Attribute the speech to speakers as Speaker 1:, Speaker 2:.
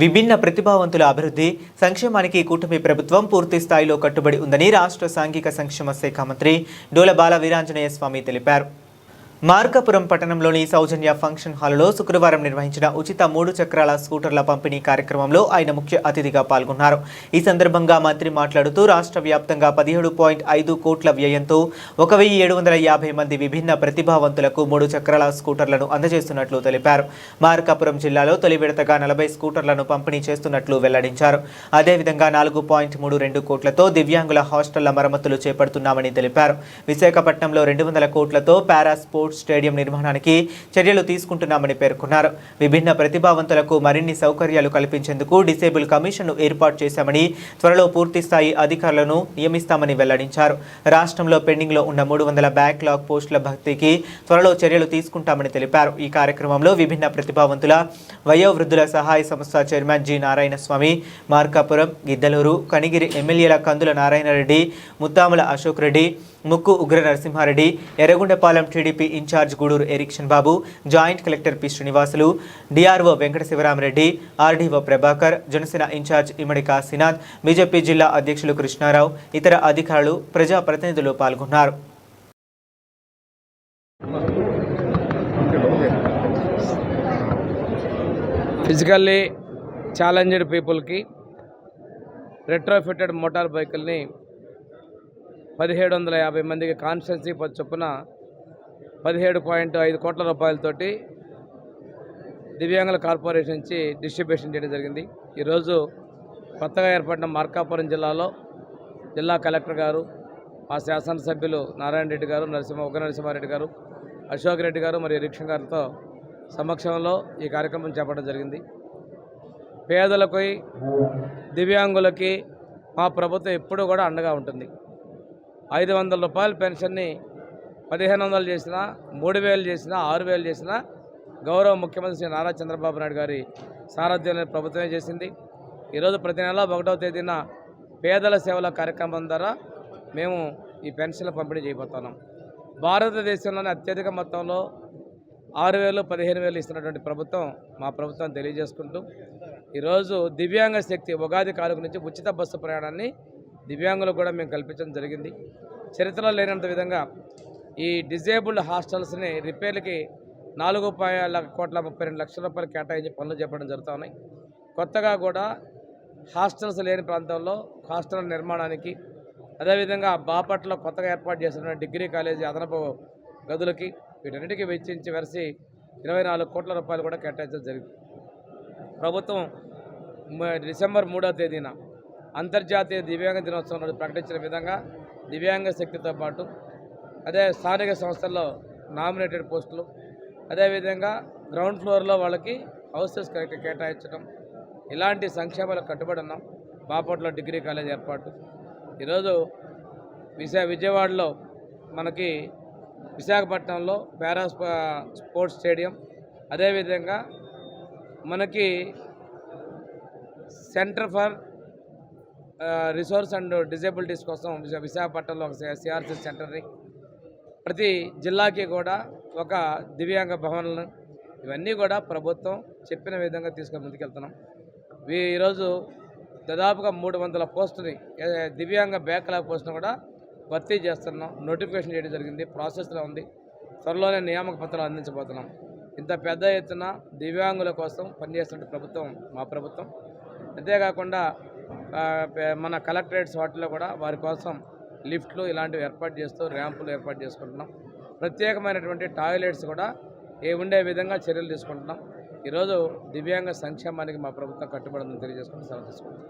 Speaker 1: విభిన్న ప్రతిభావంతుల అభివృద్ధి సంక్షేమానికి కూటమి ప్రభుత్వం పూర్తి స్థాయిలో కట్టుబడి ఉందని రాష్ట్ర సాంఘిక సంక్షేమ శాఖ మంత్రి డోల బాల వీరాంజనేయ స్వామి తెలిపారు. మార్కాపురం పట్టణంలోని సౌజన్య ఫంక్షన్ హాల్లో శుక్రవారం నిర్వహించిన ఉచిత 3 చక్రాల స్కూటర్ల పంపిణీ కార్యక్రమంలో ఆయన ముఖ్య అతిథిగా పాల్గొన్నారు. ఈ సందర్భంగా మంత్రి మాట్లాడుతూ రాష్ట్ర వ్యాప్తంగా 17.5 కోట్ల వ్యయంతో 1750 మంది విభిన్న ప్రతిభావంతులకు 3 చక్రాల స్కూటర్లను అందజేస్తున్నట్లు తెలిపారు. మార్కాపురం జిల్లాలో తొలి విడతగా 40 స్కూటర్లను పంపిణీ చేస్తున్నట్లు వెల్లడించారు. అదేవిధంగా 4.32 కోట్లతో దివ్యాంగుల హాస్టళ్ల మరమ్మతులు చేపడుతున్నామని తెలిపారు. విశాఖపట్నంలో 200 కోట్లతో పారా స్పోర్ట్స్ స్టేడియం నిర్మాణానికి చర్యలు తీసుకుంటున్నామని పేర్కొన్నారు. విభిన్న ప్రతిభావంతులకు మరిన్ని సౌకర్యాలు కల్పించేందుకు డిసేబుల్ కమిషన్ను ఏర్పాటు చేశామని, త్వరలో పూర్తి స్థాయి అధికారులను నియమిస్తామని వెల్లడించారు. రాష్ట్రంలో పెండింగ్లో ఉన్న 300 బ్యాక్లాగ్ పోస్టుల భర్తీకి త్వరలో చర్యలు తీసుకుంటామని తెలిపారు. ఈ కార్యక్రమంలో విభిన్న ప్రతిభావంతుల వయోవృద్ధుల సహాయ సంస్థ చైర్మన్ జి నారాయణ స్వామి, మార్కాపురం, గిద్దలూరు, కనిగిరి ఎమ్మెల్యేల Kandula Narayana Reddy, Muthamula Ashok Reddy, Mukku Ugra Narasimha Reddy, Yerragondapalem TDP in charge Guduru Erikshan Babu, joint collector P Srinivasulu, DRO Venkata Sivarama Reddy, RDO Prabhakar, Janasena in charge Immadi Kasinath, BJP జిల్లా అధ్యక్షులు కృష్ణారావు, ఇతర అధికారులు, ప్రజాప్రతినిధులు పాల్గొన్నారు.
Speaker 2: ఫిజికల్లీ ఛాలెంజ్డ్ పీపుల్కి రెట్రోఫిటెడ్ మోటార్ బైకుల్ని 1750 మందికి కాన్స్టెన్సీ చొప్పున 17.5 కోట్ల రూపాయలతోటి దివ్యాంగుల కార్పొరేషన్ నుంచి డిస్ట్రిబ్యూషన్ చేయడం జరిగింది. ఈరోజు కొత్తగా ఏర్పడిన మార్కాపురం జిల్లాలో జిల్లా కలెక్టర్ గారు, ఆ శాసనసభ్యులు నారాయణ రెడ్డి గారు, ఉగ్ర నరసింహారెడ్డి గారు, అశోక్ రెడ్డి గారు మరియు ఎరిక్షన్ గారితో సమక్షంలో ఈ కార్యక్రమం చేపట్టడం జరిగింది. పేదలకి, దివ్యాంగులకి మా ప్రభుత్వం ఎప్పుడూ కూడా అండగా ఉంటుంది. 500 రూపాయల పెన్షన్ని 1500 చేసినా, 3000 చేసినా, 6000 చేసినా గౌరవ ముఖ్యమంత్రి శ్రీ నారా చంద్రబాబు నాయుడు గారి సారథ్యంలో ప్రభుత్వమే చేసింది. ఈరోజు ప్రతి నెల 1వ తేదీన పేదల సేవల కార్యక్రమం ద్వారా మేము ఈ పెన్షన్ల పంపిణీ చేయబోతున్నాం. భారతదేశంలోనే అత్యధిక మొత్తంలో 6000, 15000 ఇస్తున్నటువంటి ప్రభుత్వం మా ప్రభుత్వం తెలియజేసుకుంటూ ఈరోజు దివ్యాంగ శక్తి ఉగాది కానుక నుంచి ఉచిత బస్సు ప్రయాణాన్ని దివ్యాంగులకు కూడా మేము కల్పించడం జరిగింది. చరిత్రలో లేనంత విధంగా ఈ డిజేబుల్డ్ హాస్టల్స్ని రిపేర్లకి 4.32 లక్షల రూపాయలు కేటాయించి పనులు చేపట్టడం జరుగుతూ ఉన్నాయి. కొత్తగా కూడా హాస్టల్స్ లేని ప్రాంతంలో హాస్టల్ నిర్మాణానికి, అదేవిధంగా బాపట్ల కొత్తగా ఏర్పాటు చేసిన డిగ్రీ కాలేజీ అదనపు గదులకి, వీటన్నిటికీ వెచ్చించి వరిసి 24 కోట్ల రూపాయలు కూడా కేటాయించడం జరిగింది. ప్రభుత్వం డిసెంబర్ 3వ తేదీన అంతర్జాతీయ దివ్యాంగ దినోత్సవం రోజు ప్రకటించిన విధంగా దివ్యాంగ శక్తితో పాటు అదే స్థానిక సంస్థల్లో నామినేటెడ్ పోస్టులు, అదేవిధంగా గ్రౌండ్ ఫ్లోర్లో వాళ్ళకి హౌసెస్ కేటాయించడం, ఇలాంటి సంక్షేమాలకు కట్టుబడి ఉన్నాం. బాపట్ల డిగ్రీ కాలేజ్ ఏర్పాటు, ఈరోజు విజయవాడలో మనకి విశాఖపట్నంలో పారా స్పోర్ట్స్ స్టేడియం, అదేవిధంగా మనకి centre for resource and disabilities కోసం విశాఖపట్నంలో ఒక సిఆర్సీ సెంటర్ని, ప్రతి జిల్లాకి కూడా ఒక దివ్యాంగ భవన్లను, ఇవన్నీ కూడా ప్రభుత్వం చెప్పిన విధంగా తీసుకొని ముందుకెళ్తున్నాం. ఈరోజు దాదాపుగా 300 పోస్టుని దివ్యాంగ బ్యాక్లాగ్ పోస్టును కూడా భర్తీ చేస్తున్నాం. నోటిఫికేషన్ చేయడం జరిగింది, ప్రాసెస్లో ఉంది. త్వరలోనే నియామక పత్రాలు అందించబోతున్నాం. ఇంత పెద్ద ఎత్తున దివ్యాంగుల కోసం పనిచేస్తున్న ప్రభుత్వం మా ప్రభుత్వం. అంతేకాకుండా మన కలెక్టరేట్స్ వాటిలో కూడా వారి కోసం లిఫ్ట్లు ఇలాంటివి ఏర్పాటు చేస్తూ ర్యాంపులు ఏర్పాటు చేసుకుంటున్నాం. ప్రత్యేకమైనటువంటి టాయిలెట్స్ కూడా ఉండే విధంగా చర్యలు తీసుకుంటున్నాం. ఈరోజు దివ్యాంగ సంక్షేమానికి మా ప్రభుత్వం కట్టుబడి ఉందని తెలియజేసుకుంటూ సెలవు తీసుకుంటున్నాం.